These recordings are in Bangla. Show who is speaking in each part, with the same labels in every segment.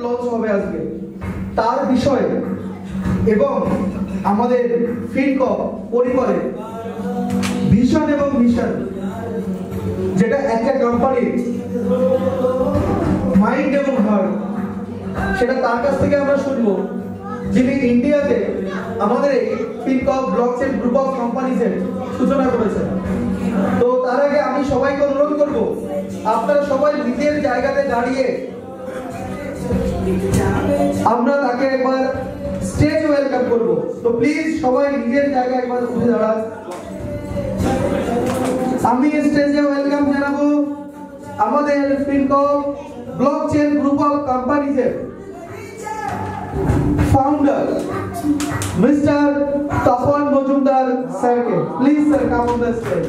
Speaker 1: লঞ্চ হবে আজকে তার বিষয়ে এবং আমাদের ফিনকপ পরিবারে ভিশন এবং মিশন, যেটা একটা কোম্পানির মাইন্ড এবং হার্ট, সেটা তার কাছ থেকে আমরা শুনবো, যিনি ইন্ডিয়াতে আমাদের এই ফিনকপ ব্লকচেন গ্রুপ অফ কোম্পানিজের সূচনা করেছেন। তো তার আগে আমি সবাইকে অনুরোধ করব, আপনারা সবাই নিজের জায়গাতে দাঁড়িয়ে আমরা তাকে একবার স্টেজ ওয়েলকাম করব। তো প্লিজ সবাই নিজের জায়গায় একবার উঠে দাঁড়ান। আমি স্টেজে ওয়েলকাম জানাবো আমাদের ফিনকপ ব্লকচেন গ্রুপ অফ কোম্পানিজের ফাউন্ডার মিস্টার তপন মজুমদার স্যারকে। Please sir, come on the stage.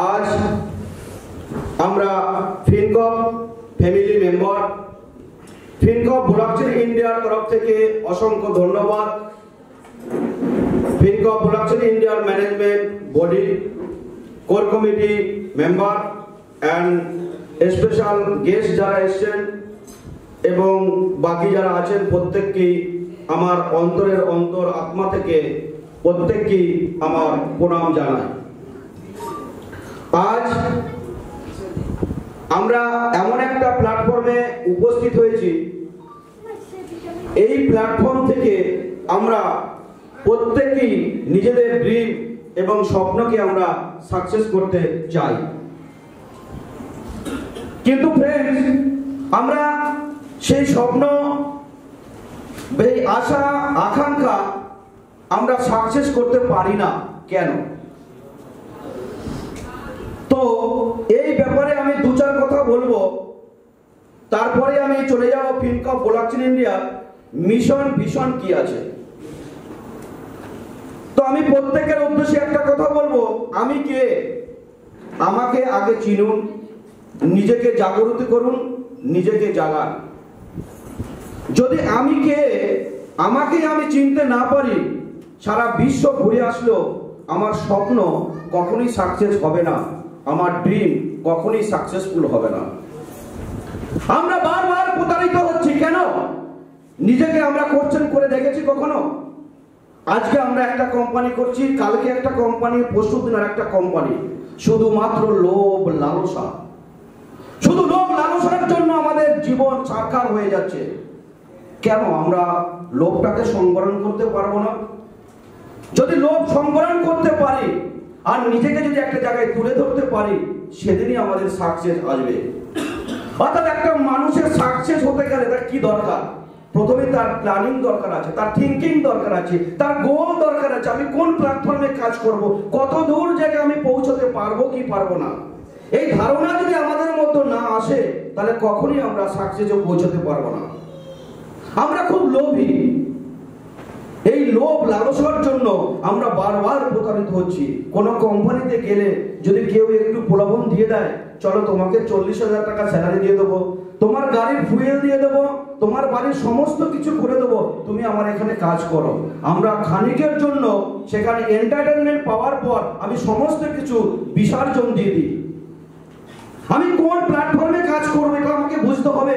Speaker 2: आज আমরা Fincop family member Fincop blockchain ইন্ডিয়ার তরফ থেকে অসংখ্য ধন্যবাদ। ফিনকপ ব্লকচেন ইন্ডিয়ার management body, core committee member and special guest যারা এসেছেন এবং বাকি যারা আছেন প্রত্যেককেই আমার অন্তরের অন্তর আত্মা থেকে প্রত্যেককেই আমার প্রণাম জানাই। আজ আমরা এমন একটা প্ল্যাটফর্মে উপস্থিত হয়েছি, এই প্ল্যাটফর্ম থেকে আমরা প্রত্যেকেই নিজেদের ড্রিম এবং স্বপ্নকে আমরা সাকসেস করতে চাই। কিন্তু ফ্রেন্ডস, আমরা সেই স্বপ্ন, এই আশা আকাঙ্ক্ষা আমরা সাকসেস করতে পারি না কেন? তো এই ব্যাপারে আমি দু চার কথা বলবো, তারপরে আমি চলে যাব ফিনকপ ব্লকচেন ইন্ডিয়া মিশন ভিশন কি আছে। তো আমি প্রত্যেকের উদ্দেশ্যে একটা কথা বলবো, আমি কে? আমাকে আগে চিনুন, নিজেকে জাগরুক করুন, নিজেকে জাগান। যদি আমি কে আমাকে আমি চিনতে না পারি, সারা বিশ্ব ঘুরে আসলেও আমার স্বপ্ন কখনোই সাকসেস হবে না, আমার ড্রিম কখনোই সাকসেসফুল হবে না। আমরা বারবার প্রতারিত হচ্ছি কেন? নিজেকে আমরা কোশ্চেন করে দেখেছি কখনো? আজকে আমরা একটা কোম্পানি করছি, কালকে একটা কোম্পানি, পরশুদিন আর একটা কোম্পানি। শুধুমাত্র লোভ লালসা, শুধু লোভ লালসার জন্য আমাদের জীবন সাকার হয়ে যাচ্ছে। কেন আমরা লোভটাকে সংবরণ করতে পারবো না? যদি লোভ সংবরণ করতে পারি আর নিজেকে যদি একটা জায়গায় তুলে ধরতে পারি, সেদিনই আমাদের সাকসেস আসবে। অর্থাৎ একটা মানুষের সাকসেস হতে গেলে তার কি দরকার? প্রথমে তার প্ল্যানিং দরকার আছে, তার থিঙ্কিং দরকার আছে, তার গোল দরকার আছে। আমি কোন প্ল্যাটফর্মে কাজ করব, কত দূর জায়গায় আমি পৌঁছতে পারবো কি পারবো না, এই ধারণা যদি আমাদের মধ্যে না আসে, তাহলে কখনোই আমরা সাকসেসে পৌঁছতে পারবো না। আমরা খুব লোভী, এই লোভ লালসার জন্য আমরা বারবার প্রতারিত হচ্ছি। কোন কোম্পানিতে গেলে যদি কেউ একটু প্রলোভন দিয়ে দেয়, চলো তোমাকে 40,000 টাকা স্যালারি দিয়ে দেবো, তোমার গাড়ির ফুয়েল দিয়ে দেবো, তোমার বাড়ির সমস্ত কিছু করে দেবো, তুমি আমার এখানে কাজ করো। আমরা খানিকের জন্য সেখানে এন্টারটেনমেন্ট পাওয়ার পর আমি সমস্ত কিছু বিসর্জন দিয়ে দিই। আমি কোন প্ল্যাটফর্মে কাজ করবো এটা আমাকে বুঝতে হবে।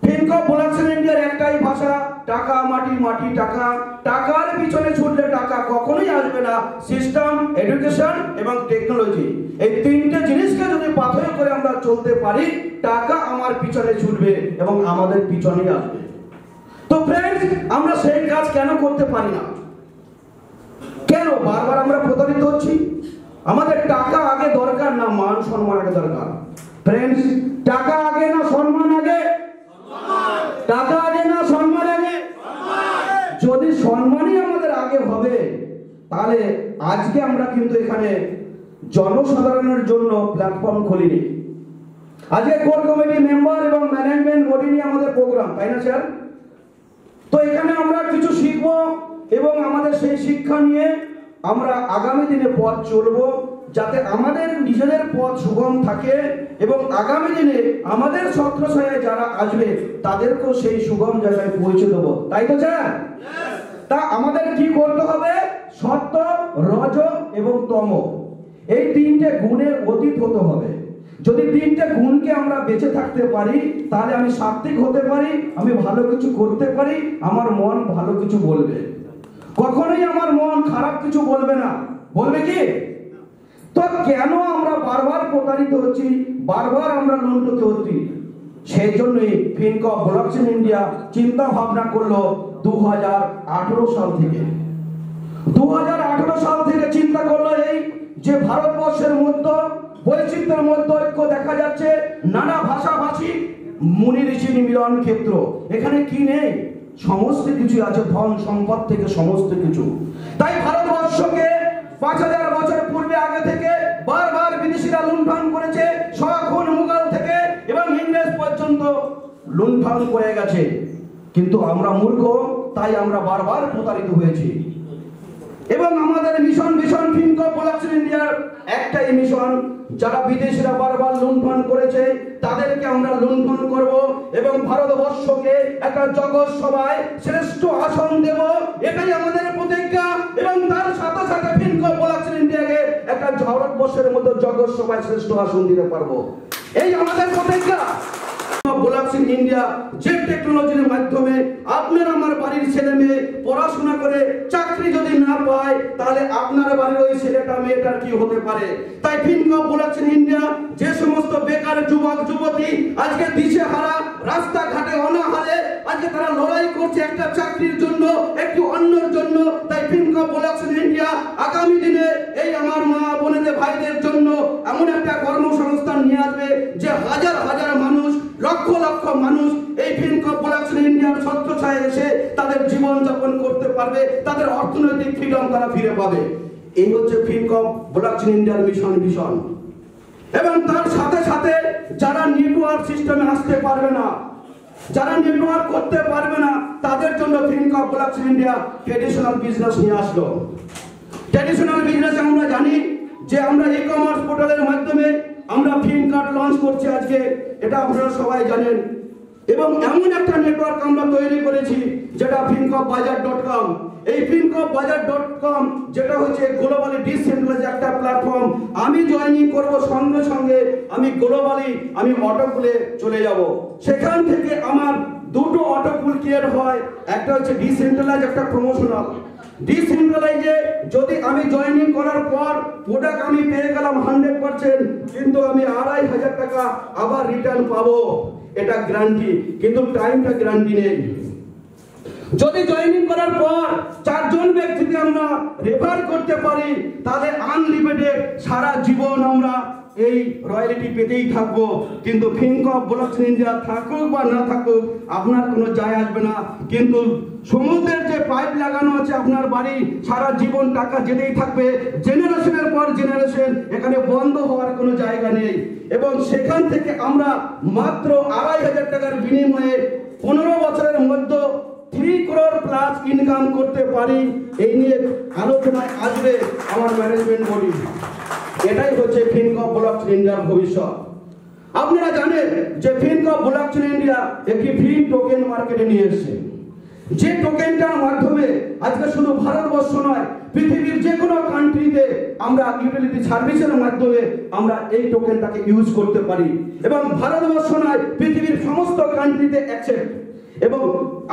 Speaker 2: ফিনকপ ব্লকচেন ইন্ডিয়ার একটাই ভাষা, টাকা মাটি, মাটি টাকা। টাকার পিছনে ছুটলে টাকা কখনোই আসবে না। সিস্টেম, এডুকেশন এবং টেকনোলজি, এই তিনটে জিনিসকে যদি পাথরে করে আমরা চলতে পারি, টাকা আমার পিছনে ছুটবে এবং আমাদের পিছনেই আসবে। তো ফ্রেন্ডস, আমরা সেই কাজ কেন করতে পারি না? কেন বারবার আমরা প্রতারিত হচ্ছি? আমাদের টাকা আগে আগে দরকার না মান সম্মান আগে দরকার? ফ্রেন্ডস, টাকা আগে না সম্মান আগে? টাকা আগে না সম্মান আগে? যদি সম্মানই আমাদের আগে হবে, তাহলে আজকে আমরা কিন্তু এখানে জনসাধারণের জন্য প্ল্যাটফর্ম খুলিনি। আজকে কোর কমিটি মেম্বার এবং ম্যানেজমেন্ট বডি নিয়ে আমাদের প্রোগ্রাম, তাই না স্যার? তো এখানে আমরা কিছু শিখব এবং আমাদের সেই শিক্ষা নিয়ে আমরা আগামী দিনে পথ চলবো, যাতে আমাদের নিজেদের পথ সুগম থাকে এবং আগামী দিনে আমাদের ছত্রছায়ায় যারা আসবে তাদেরকেও সেই সুগম জায়গায় পৌঁছে দেবো, তাই তো স্যার? তা আমাদের কি করতে হবে? সত্য, রজ এবং তম, এই তিনটে গুণের অতীত হতে হবে। যদি তিনটে গুণকে আমরা বেঁচে থাকতে পারি, তাহলে আমি সাত্বিক হতে পারি, আমি ভালো কিছু করতে পারি, আমার মন ভালো কিছু বলবে। কখনোই আমার মন খারাপ কিছু বলবে না, বলবে কি? তো কেন আমরা বারবার প্রতারিত হচ্ছি, বারবার আমরা লুণ্ঠিত হচ্ছি? সেই জন্যই ফিনকর্প ব্লকচেন ইন্ডিয়া চিন্তা ভাবনা করলো 2018 সাল থেকে। 2018 সাল থেকে চিন্তা করলো এই যে ভারতবর্ষের মধ্যে বৈচিত্র্যের মধ্যে ঐক্য দেখা যাচ্ছে, নানা ভাষাভাষী মুনি ঋষির মিলন ক্ষেত্র। এখানে কি নেই? সমস্ত কিছু আছে, ধন সম্পদ থেকে সমস্ত কিছু। তাই ভারতবর্ষকে 5000 বছর পূর্বে আগে থেকে বারবার বিদেশিরা লুণ্ঠন করেছে, শখন মুঘল থেকে এবং ইংরেজ পর্যন্ত লুণ্ঠন করে গেছে। কিন্তু আমরা মূর্খ, তাই আমরা বারবার প্রতারিত হয়েছি। এবং আমাদের মিশন ফিনকর্প ব্লকচেন ইন্ডিয়ার একটাই মিশন, যারা বিদেশিরা বারবার লুণ্ঠন করেছে তাদেরকে আমরা লুণ্ঠন করব এবং ভারতবর্ষকে একটা জগৎ সভায় শ্রেষ্ঠ আসন দেব, এটাই আমাদের প্রতিজ্ঞা। এবং তার সাথে সাথে ফিনকর্প ব্লকচেন ইন্ডিয়াকে একটা ভারতবর্ষের মধ্যে জগৎ সভায় শ্রেষ্ঠ আসন দিতে পারবো, এই আমাদের প্রতিজ্ঞা। ব্লকচেন ইন্ডিয়া যে টেকনোলজির মাধ্যমে আপনার আমার বাড়ির ছেলে মেয়ে পড়াশোনা করে চাকরি যদি না পায়, তাহলে আপনার বাড়ির ওই ছেলেটা মেয়েটার কি হতে পারে? তাই ফিনকর্প ব্লকচেন ইন্ডিয়া যে সমস্ত বেকার যুবক যুবতী আজকে দিশেহারা, রাস্তাঘাটে অনাহারে, আজকে তারা লড়াই করছে একটা চাকরির জন্য, একটু অন্যের জন্য, তাই ফিনকর্প ব্লকচেন ইন্ডিয়া আগামী দিনে এই আমার মা বোনেদের ভাইদের জন্য এমন একটা কর্মসংস্থান নিয়ে আসবে যে হাজার হাজার মানুষ, লক্ষ লক্ষ মানুষ এই ফিনকর্প ব্লকচেন ইন্ডিয়ার ছত্রছায়ায় এসে তাদের জীবন যাপন করতে পারবে, তাদের অর্থনৈতিক ফ্রিডম তারা ফিরে পাবে। এই হচ্ছে ফিনকর্প ব্লকচেন ইন্ডিয়ার মিশন। এবং তার সাথে সাথে যারা নেটওয়ার্ক সিস্টেমে আসতে পারবে না, যারা নেটওয়ার্ক করতে পারবে না, তাদের জন্য Fincorp blockchain India traditional business নিয়ে আসলো। ট্রেডিশনাল বিজনেস আমরা জানি যে আমরা ই-কমার্স পোর্টালের মাধ্যমে আমরা ফিনকার্ট লঞ্চ করছি আজকে, এটা আপনারা সবাই জানেন। এবং এমন একটা নেটওয়ার্ক আমরা তৈরি করেছি যেটা fincopbazaar.com। এই fincopbazaar.com যেটা হচ্ছে গ্লোবালি ডিসেন্ট্রালাইজড একটা প্ল্যাটফর্ম। আমি জয়েনিং করব, সঙ্গে সঙ্গে আমি গ্লোবালি আমি অটো পুলে চলে যাব। সেখান থেকে আমার দুটো অটো পুল ক্রিয়েট হয়, একটা হচ্ছে ডিসেন্ট্রালাইজড, একটা প্রমোশনাল। ডিসেন্ট্রালাইজে যদি আমি জয়েনিং করার পর প্রোডাক্ট আমি পেয়ে গেলাম 100%, কিন্তু আমি 2500 টাকা আবার রিটার্ন পাবো, এটা গ্যারান্টি, কিন্তু টাইমটা গ্যারান্টি নেই। যদি জয়েনিং করার পর 4 জন ব্যক্তিকে আমরা রেফার করতে পারি, তাহলে আনলিমিটেড সারা জীবন আমরা এই রয়্যালিটি পেতেই থাকবো। কিন্তু ফিনকর্প ব্লকচেন ইন্ডিয়া থাকুক বা না থাকুক আপনার কোনো যায় আসবে না, কিন্তু সমুদ্রের যে পাইপ লাগানো আছে আপনার বাড়ি, সারা জীবন টাকা যেতেই থাকবে, জেনারেশনের পর জেনারেশন, এখানে বন্ধ হওয়ার কোনো জায়গা নেই। এবং সেখান থেকে আমরা মাত্র 2500 টাকার বিনিময়ে 15 বছরের মধ্যে 3 crore প্লাস ইনকাম করতে পারি। এই নিয়ে আলোচনায় আসবে আমার ম্যানেজমেন্ট বডি। এটাই হচ্ছে ফিনকর্প ব্লকচেন ইন্ডিয়ার ভবিষ্যৎ। আপনারা জানেন যে ফিনকর্প ব্লকচেন ইন্ডিয়া একটি ফ্রি টোকেন মার্কেটে নিয়ে এসেছে, যে টোকেনটার মাধ্যমে আজকে শুধু ভারতবর্ষ নয়, পৃথিবীর যে কোনো কান্ট্রিতে আমরা ইউটিলিটি সার্ভিসের মাধ্যমে আমরা এই টোকেনটাকে ইউজ করতে পারি। এবং ভারতবর্ষ নয়, পৃথিবীর সমস্ত কান্ট্রিতে অ্যাকসেপ্ট। এবং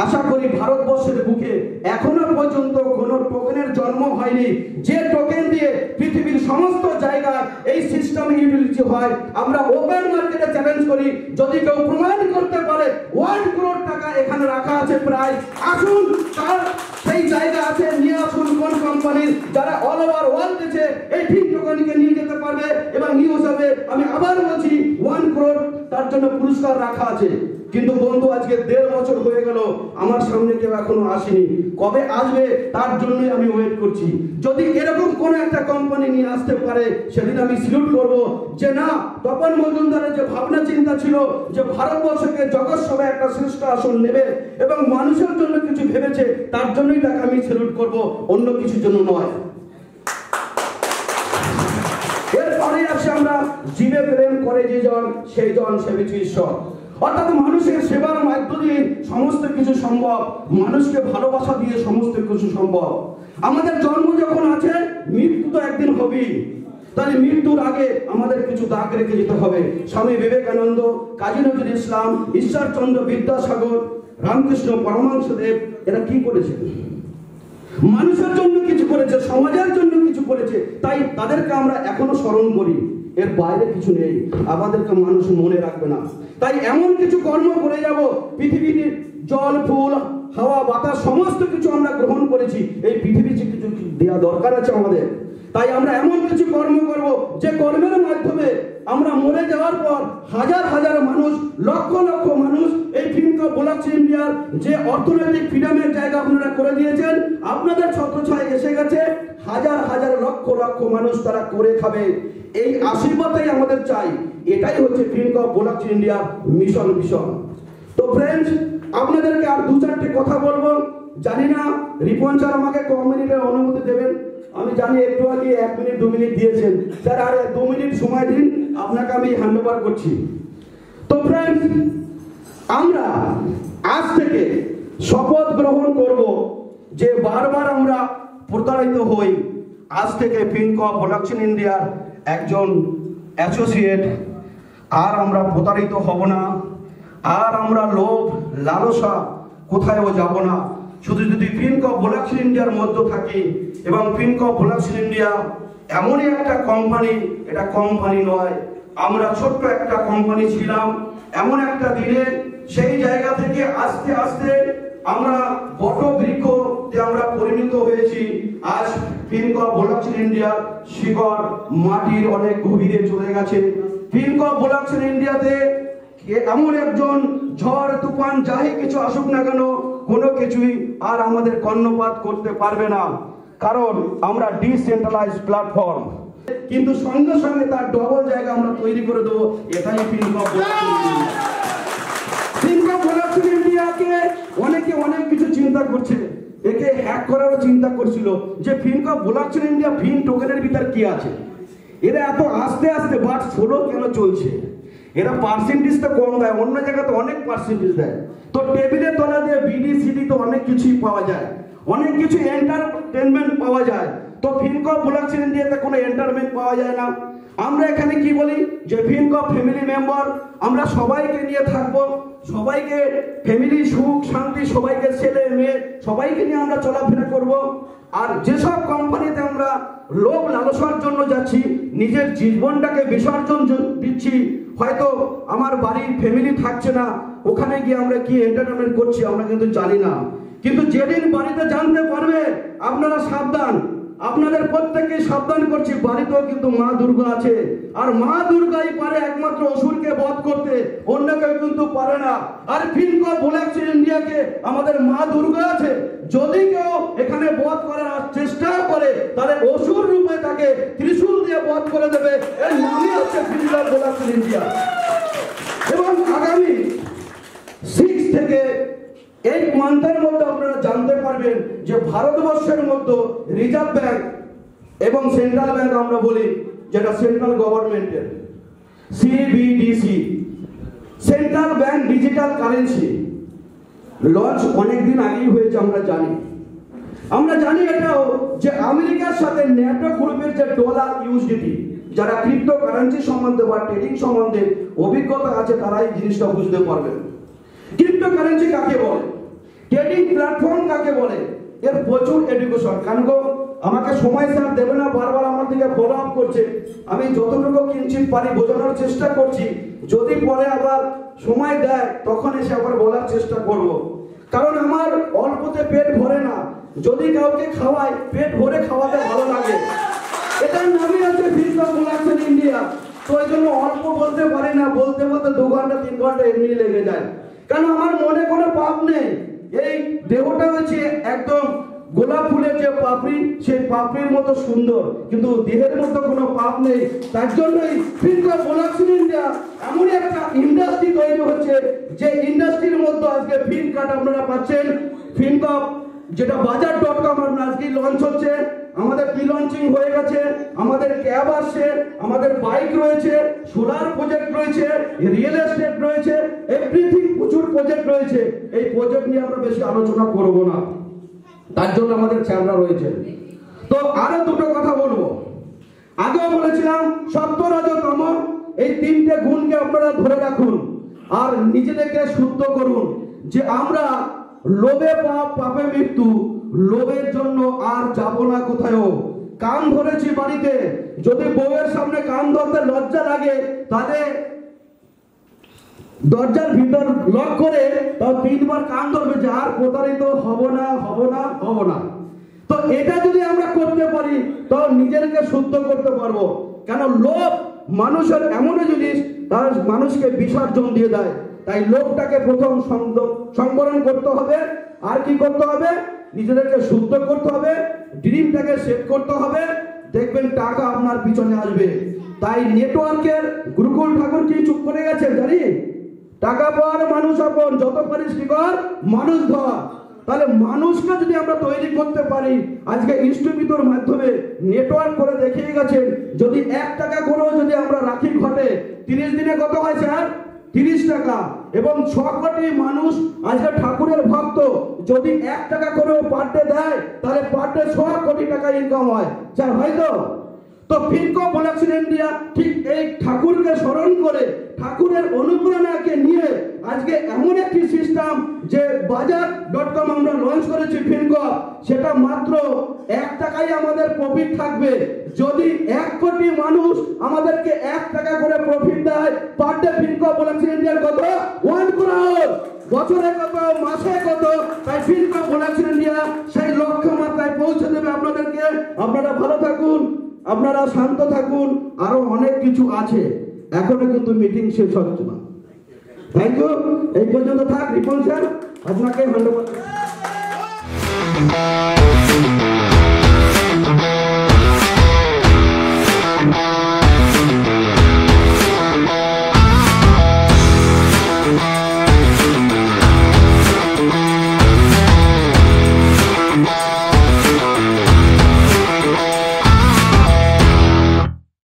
Speaker 2: আশা করি ভারতবর্ষের বুকে এখনো পর্যন্ত কোনো টোকেনের জন্ম হয়নি যে টোকেন দিয়ে পৃথিবীর সমস্ত জায়গায় এই সিস্টেম ইউটিলিটি হয়। আমরা ওপেন মার্কেটে চ্যালেঞ্জ করি, যদি কেউ প্রমাণ করতে পারে 1 crore টাকা এখানে রাখা আছে প্রায়, আসুন তার সেই জায়গা আছে, নিয়ে আসুন কোন কোম্পানির, যারা অল ওভার ওয়ার্ল্ড দিচ্ছে এই ফিন টোকেনকে নিয়ে যেতে পারবে এবং এই হিসাবে আমি আবার বলছি 1 crore তার জন্য পুরস্কার রাখা আছে। কিন্তু বন্ধু আজকে 1.5 বছর হয়ে গেল, আমার সামনে কেউ এখনো আসেনি। কবে আসবে তার জন্যই আমি ওয়েট করছি। যদি এরকম কোন একটা কোম্পানি নিয়ে আসতে পারে সেদিন আমি স্যালুট করব, যে না, তপন মজুমদারের যে ভাবনা চিন্তা ছিল যে ভারতবর্ষকে জগৎ সভায় একটা শ্রেষ্ঠ আসন নেবে এবং মানুষের জন্য কিছু ভেবেছে, তার জন্যই তাকে আমি স্যালুট করব, অন্য কিছুর জন্য নয়। এরপরে আসে আমরা জীবে প্রেম করে যে জন সেই জন সেবিছে ঈশ্বর। অর্থাৎ মানুষের সেবার মাধ্য দিয়ে সমস্ত কিছু সম্ভব, মানুষকে ভালোবাসা দিয়ে সমস্ত কিছু সম্ভব। আমাদের জন্ম যখন আছে, মৃত্যু তো একদিন হবেই। তাহলে মৃত্যুর আগে আমাদের কিছু দাগ রেখে যেতে হবে। স্বামী বিবেকানন্দ, কাজী নজরুল ইসলাম, ঈশ্বরচন্দ্র বিদ্যাসাগর, রামকৃষ্ণ পরমহংসদেব এরা কি করেছে? মানুষের জন্য কিছু করেছে, সমাজের জন্য কিছু করেছে, তাই তাদেরকে আমরা এখনো স্মরণ করি। এর বাইরে কিছু নেই, আমাদেরকে মানুষ মনে রাখবে না। তাই এমন কিছু কর্ম করে যাব, পৃথিবীর জল, ফুল, হাওয়া, বাতাস সমস্ত কিছু আমরা গ্রহণ করেছি, এই পৃথিবীতে কিছু দেওয়া দরকার আছে আমাদের। তাই আমরা এমন কিছু কর্ম করব যে কর্মের মাধ্যমে আমরা মরে যাওয়ার পর হাজার হাজার মানুষ, লক্ষ লক্ষ মানুষ এই ফিল্ম ব্লকচেন ইন্ডিয়ার যে অর্থনৈতিক ফ্রিডমের জায়গা আপনারা করে দিয়েছেন, আপনাদের ছত্রছায় এসে গেছে, হাজার হাজার লক্ষ লক্ষ মানুষ তারা করে খাবে। এই আশীর্বাদটাই আমাদের চাই। এটাই হচ্ছে film blockchain India mission vision. তো ফ্রেন্ডস, আপনাদেরকে আর 2-4টে কথা বলবো। জানি না রিপন স্যার আমাকে ক মিনিটের অনুমতি দেবেন। আমি জানি একটু আগে 1 মিনিট 2 মিনিট দিয়েছেন স্যার, আর 2 মিনিট সময় দিন, আপনাকে আমি হ্যান্ড ওভার করছি। তো ফ্রেন্ডস, আমরা আজ থেকে শপথ গ্রহণ করব যে বারবার আমরা প্রতারিত হই, আজ থেকে ফিল্ম ব্লকচেন ইন্ডিয়ার একজন অ্যাসোসিয়েট আর আমরা প্রতারিত হব না, আর আমরা লোভ লালসা কোথায়ও যাব না। শুধু যদি ফিল্ম ব্লকচেন ইন্ডিয়ার মধ্যে থাকি, এবং ফিল্ম ব্লকচেন ইন্ডিয়া এমনই একটা কোম্পানি, এটা কোম্পানি নয়, আমরা ছোট্ট একটা কোম্পানি ছিলাম। এমন একটা দিনে সেই জায়গা থেকে আস্তে আস্তে আমরা বট বৃক্ষতে আমরা পরিণত হয়েছি। আজ ফিল্ম ব্লকচেন ইন্ডিয়ার শিকড় মাটির অনেক গভীরে চলে গেছে। ফিল্ম ব্লকচেন ইন্ডিয়াতে এমন একজন ঝড় তুফান যাই কিছু আসুক না কেন, কোনো কিছুই আর আমাদের কর্ণপাত করতে পারবে না, কারণ আমরা ডিসেন্ট্রালাইজ প্ল্যাটফর্ম। কিন্তু সঙ্গে সঙ্গে তার ডবল জায়গা আমরা তৈরি করে দেবো, এটাই ফিল্ম ব্লকচেন ইন্ডিয়াকে অনেকে অনেক কিছু চিন্তা করছে, একে হ্যাক করারও চিন্তা করছিল যে ফিল্ম ব্লকচেন ইন্ডিয়া ফিন টোকেনের ভিতর কি আছে। এরা এত আস্তে আস্তে বাট স্লো কেন চলছে? এরা পার্সেন্টেজ তো কম দেয়, অন্য জায়গাতে অনেক পার্সেন্টেজ দেয়। তো টেবিলের তলা দিয়ে বিডি সিডি তো অনেক কিছুই পাওয়া যায়, অনেক কিছু এন্টারটেনমেন্ট পাওয়া যায়। তো ফিল্ম ব্লকচেন ইন্ডিয়াতে কোনো এন্টারটেনমেন্ট পাওয়া যায় না। আমরা এখানে কি বলি যে ফিল্ম ফ্যামিলি মেম্বার, আমরা সবাইকে নিয়ে থাকবো, সবাইকে ফ্যামিলি সুখ শান্তি, সবাইকে ছেলে মেয়ে সবাইকে নিয়ে আমরা চলাফেরা করব। আর যেসব কোম্পানিতে আমরা লোভ লালসার জন্য যাচ্ছি, নিজের জীবনটাকে বিসর্জন দিচ্ছি, হয়তো আমার বাড়ির ফ্যামিলি থাকছে না, ওখানে গিয়ে আমরা কি এন্টারটেনমেন্ট করছি আমরা কিন্তু জানি না। কিন্তু যেদিন বাড়িতে জানতে পারবে, আপনারা সাবধান, আপনাদের প্রত্যেককে সাবধান করছি, বাড়িতেও কিন্তু মা দুর্গা আছে, আর মা দুর্গাই পারে একমাত্র অসুরকে বধ করতে, অন্য কেউ কিন্তু পারে না। আর ফিল্ম ব্লকচেন ইন্ডিয়াকে আমাদের মা দুর্গা আছে, যদি কেউ এখানে বধ করার চেষ্টা করে তাহলে অসুর রূপে তাকে ত্রিশূল দিয়ে বধ করে দেবে। এর নামই হচ্ছে ফিল্ম ব্লকচেন ইন্ডিয়া। এবং আগামী 6 থেকে 8 মান্থের মধ্যে আপনারা জানতে পারবেন যে ভারতবর্ষের মধ্যে রিজার্ভ ব্যাংক এবং সেন্ট্রাল ব্যাংক আমরা বলি, যেটা সেন্ট্রাল গভর্নমেন্টের CBDC, central bank digital currency launch অনেকদিন আগেই হয়েছে। আমরা জানি এটাও যে আমেরিকার সাথে ন্যাটো গ্রুপের যে ডলার ইউএসডিটি, যারা ক্রিপ্টো কারেন্সি সম্বন্ধে বা ট্রেডিং সম্বন্ধে অভিজ্ঞতা আছে তারাই জিনিসটা বুঝতে পারবেন। ক্রিপ্টো কারেন্সি কাকে বলে, ট্রেডিং প্ল্যাটফর্ম কাকে বলে, এর প্রচুর এডুকেশন। কেন গো, আমাকে সময় স্যার দেবে না, বারবার আমার দিকে ফলো আপ করছে, আমি যতটুকু কিঞ্চিত পারি বোঝানোর চেষ্টা করছি, যদি পরে আবার সময় দেয় তখন এসে আবার বলার চেষ্টা করব। কারণ আমার অল্পতে পেট ভরে না, যদি কাউকে খাওয়াই পেট ভরে খাওয়াতে ভালো লাগে। এটার নামই আছে ফিনকপ প্রোডাকশন ইন্ডিয়া। তো এই জন্য অল্প বলতে পারি না, বলতে বলতে 2 ঘন্টা 3 ঘন্টা এমনি লেগে যায়। কারণ আমার মনে কোনো পাপ নেই। এই দেহটা হচ্ছে একদম গোলাপ ফুলের যে পাপড়ি, সেই পাপড়ির মতো সুন্দর, কিন্তু দেহের মতো কোনো পাপ নেই। তার জন্যই ফিনকপ প্রোডাকশন ইন্ডিয়া এমন একটা ইন্ডাস্ট্রি তৈরি হচ্ছে, যে ইন্ডাস্ট্রির মধ্যে আজকে ফিনকার্ট আপনারা পাচ্ছেন। ফিনকপ যেটা বাজার.com আপনার আজকে লঞ্চ হচ্ছে, আমাদের প্রি লঞ্চিং হয়ে গেছে, আমাদের ক্যাব আসছে, আমাদের বাইক রয়েছে, সোলার প্রজেক্ট রয়েছে, রিয়েল এস্টেট রয়েছে, এভরিথিং প্রচুর প্রজেক্ট রয়েছে। এই প্রজেক্ট নিয়ে আমরা বেশি আলোচনা করব না, তার জন্য আমাদের চ্যানেল রয়েছে। তো আরো দুটো কথা বলবো। আগেও বলেছিলাম সত্য রজ তম, এই 3টে গুণকে আপনারা ধরে রাখুন আর নিজেদেরকে শুদ্ধ করুন, যে আমরা লোভে পাপ, পাপে মৃত্যু, লোভের জন্য আর যাব না কোথাও। কান ধরেছি বাড়িতে, যদি বউয়ের সামনে কান ধরতে লজ্জা লাগে, তাহলে দরজার ভিতর লক করে তাও 3 বার কান ধরবে, যে আর প্রতারিত হব না, হব না, হব না। তো এটা যদি আমরা করতে পারি, তো নিজেকে শুদ্ধ করতে পারবো। কেন লোভ মানুষের এমন জিনিস, তার মানুষকে বিসর্জন দিয়ে দেয়। তাই লোভটাকে প্রথম সংবরণ করতে হবে। আর কি করতে হবে? নিজেদেরকে শুদ্ধ করতে হবে, ড্রিমটাকে সেট করতে হবে, দেখবেন টাকা আপনার পিছনে আসবে। তাই নেটওয়ার্কের গুরুকুল ঠাকুর কি চুপ করে গেছে জানি? টাকা পাওয়ার মানুষ আপন, যত পারিস কি কর মানুষ ধর। তাহলে মানুষকে যদি আমরা তৈরি করতে পারি, আজকে ইনস্টিটিউটের মাধ্যমে নেটওয়ার্ক করে দেখিয়ে গেছেন, যদি 1 টাকা করেও যদি আমরা রাখি ঘটে, 30 দিনে কত হয় স্যার? 30 টাকা। এবং 6 কোটি মানুষ আজকে ঠাকুরের ভক্ত, যদি 1 টাকা করেও পার ডে দেয়, তাহলে পার ডে 6 কোটি টাকা ইনকাম হয় স্যার, হয়তো? তো ফিনকপ প্রোডাকশন ইন্ডিয়া ঠিক এই ঠাকুরকে স্মরণ করে, ঠাকুরের অনুপ্রেরণাকে নিয়ে আজকে এমন একটি সিস্টেম, যে বাজার.com আমরা লঞ্চ করেছি ফিনকপ, সেটা মাত্র 1 টাকায় আমাদের প্রফিট থাকবে। যদি 1 কোটি মানুষ আমাদেরকে 1 টাকা করে প্রফিট দেয়, পার ডে ফিনকপ প্রোডাকশন ইন্ডিয়ার কত? 1 crore। বছরে কত, মাসে কত? তাই ফিনকপ প্রোডাকশন ইন্ডিয়া সেই লক্ষ্য মাত্রায় পৌঁছে দেবে আপনাদেরকে। আপনারা ভালো থাকুন, আপনারা শান্ত থাকুন, আরো অনেক কিছু আছে, এখনো কিন্তু মিটিং শেষ হচ্ছে না। Thank you. এই পর্যন্ত থাক রিপন স্যার, আপনাকে ধন্যবাদ।